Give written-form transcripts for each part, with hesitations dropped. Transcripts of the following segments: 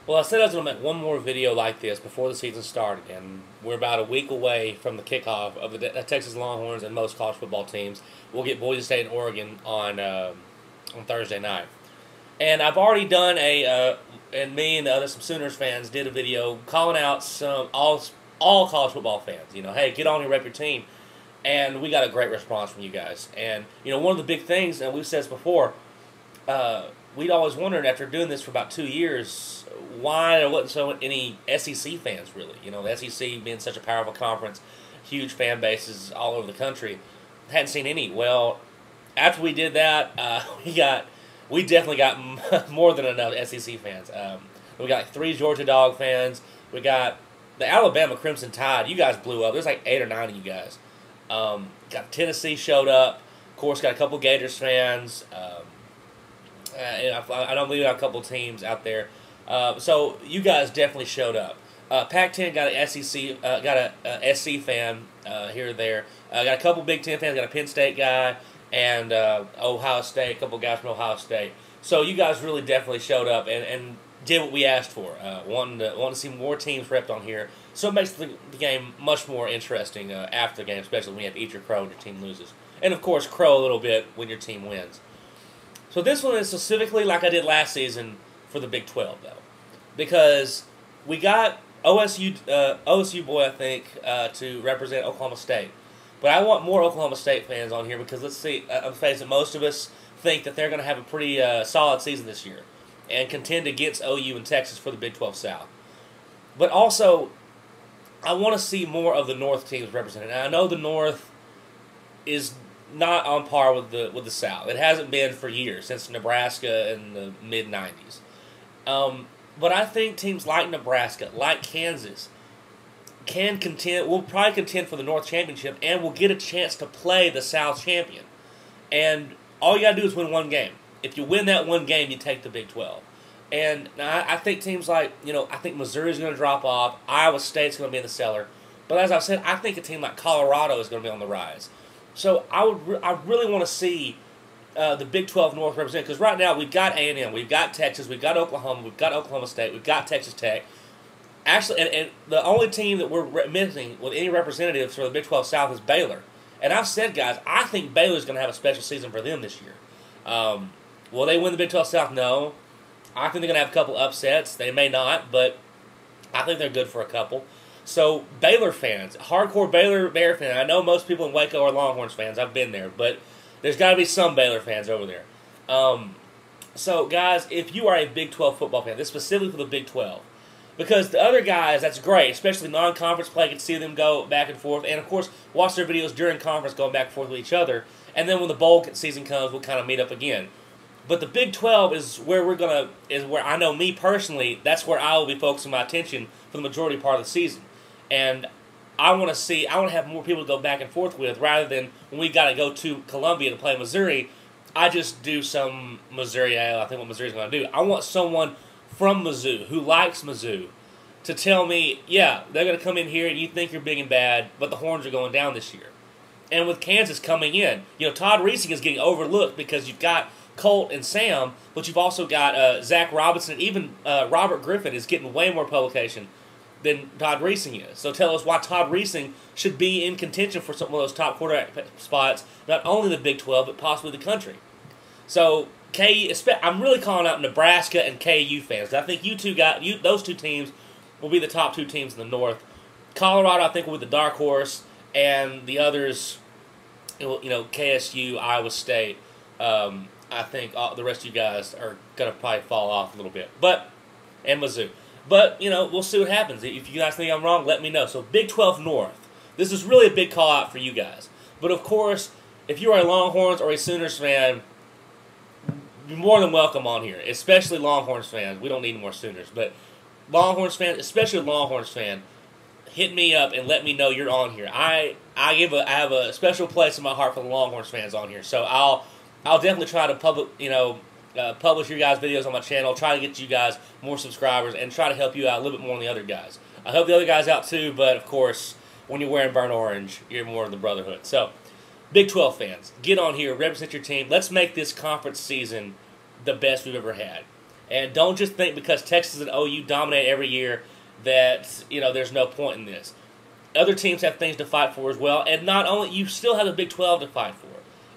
Well, I said I was going to make one more video like this before the season started, and we're about a week away from the kickoff of the Texas Longhorns and most college football teams. We'll get Boise State and Oregon on Thursday night. And I've already done and me and some Sooners fans did a video calling out all college football fans. You know, hey, get on here, rep your team. And we got a great response from you guys. And, you know, one of the big things, and we've said this before, we'd always wondered after doing this for about 2 years why there wasn't so any SEC fans, really. You know, the SEC being such a powerful conference, huge fan bases all over the country, hadn't seen any. Well, after we did that, we definitely got more than enough SEC fans. We got like 3 Georgia Dog fans. We got the Alabama Crimson Tide. You guys blew up. There's like 8 or 9 of you guys. Got Tennessee showed up. Of course, got a couple Gators fans. And I don't believe we have a couple teams out there. So you guys definitely showed up. Pac-10 got an SEC, got a SC fan here or there. Got a couple Big Ten fans. Got a Penn State guy and Ohio State. A couple guys from Ohio State. So you guys really definitely showed up and did what we asked for. Wanting to see more teams repped on here. So it makes the game much more interesting after the game, especially when you have to eat your crow when your team loses. And of course, crow a little bit when your team wins. So this one is specifically like I did last season for the Big 12, though, because we got OSU boy, I think, to represent Oklahoma State. But I want more Oklahoma State fans on here because, let's see, I'm facing most of us think that they're going to have a pretty solid season this year and contend against OU and Texas for the Big 12 South. But also, I want to see more of the North teams represented. Now, I know the North is not on par with the South. It hasn't been for years, since Nebraska in the mid-90s. But I think teams like Nebraska, like Kansas, will probably contend for the North Championship and will get a chance to play the South champion. And all you got to do is win one game. If you win that one game, you take the Big 12. And I think teams like, I think Missouri's going to drop off. Iowa State's going to be in the cellar. But as I've said, I think a team like Colorado is going to be on the rise. So I really want to see the Big 12 North represented, because right now we've got A&M, we've got Texas, we've got Oklahoma, we've got Oklahoma State, we've got Texas Tech. Actually, and the only team that we're missing with any representatives for the Big 12 South is Baylor. And I've said, guys, I think Baylor's going to have a special season for them this year. Will they win the Big 12 South? No. I think they're going to have a couple upsets. They may not, but I think they're good for a couple. So, Baylor fans, hardcore Baylor Bear fans, I know most people in Waco are Longhorns fans. I've been there, but there's got to be some Baylor fans over there. So, guys, if you are a Big 12 football fan, this is specifically for the Big 12, because the other guys, that's great, especially non-conference play, can see them go back and forth, and, of course, watch their videos during conference going back and forth with each other, and then when the bowl season comes, we'll kind of meet up again. But the Big 12 is where where I know me personally, that's where I will be focusing my attention for the majority part of the season. And I want to have more people to go back and forth with, rather than when we got to go to Columbia to play Missouri, I just do some Missouri, I think what Missouri's going to do. I want someone from Mizzou, who likes Mizzou, to tell me, yeah, they're going to come in here and you think you're big and bad, but the Horns are going down this year. And with Kansas coming in, Todd Reesing is getting overlooked because you've got Colt and Sam, but you've also got Zach Robinson, and even Robert Griffin is getting way more publication than Todd Reesing is. So tell us why Todd Reesing should be in contention for some of those top quarterback spots, not only the Big 12, but possibly the country. So I'm really calling out Nebraska and KU fans. I think those two teams will be the top 2 teams in the North. Colorado, I think, will be the dark horse, and the others, KSU, Iowa State. I think the rest of you guys are going to probably fall off a little bit, and Mizzou. But, we'll see what happens. If you guys think I'm wrong, let me know. So, Big 12 North. This is really a big call-out for you guys. But, of course, if you are a Longhorns or a Sooners fan, you're more than welcome on here, especially Longhorns fans. We don't need more Sooners. But Longhorns fans, especially Longhorns fan, hit me up and let me know you're on here. I have a special place in my heart for the Longhorns fans on here. So, I'll definitely try to publish your guys' videos on my channel, try to get you guys more subscribers, and try to help you out a little bit more than the other guys. I help the other guys out too, but of course, when you're wearing burnt orange, you're more in the brotherhood. So, Big 12 fans, get on here, represent your team. Let's make this conference season the best we've ever had. And don't just think because Texas and OU dominate every year that, there's no point in this. Other teams have things to fight for as well, and not only, you still have the Big 12 to fight for.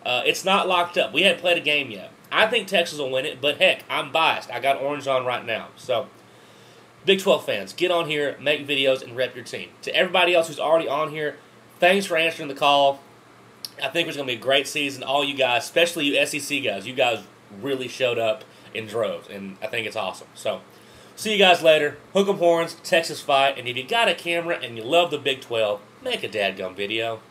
It's not locked up. We haven't played a game yet. I think Texas will win it, but heck, I'm biased. I got orange on right now. So, Big 12 fans, get on here, make videos, and rep your team. To everybody else who's already on here, thanks for answering the call. I think it's going to be a great season. All you guys, especially you SEC guys, you guys really showed up in droves, and I think it's awesome. So, see you guys later. Hook 'em horns, Texas fight, and if you got a camera and you love the Big 12, make a dadgum video.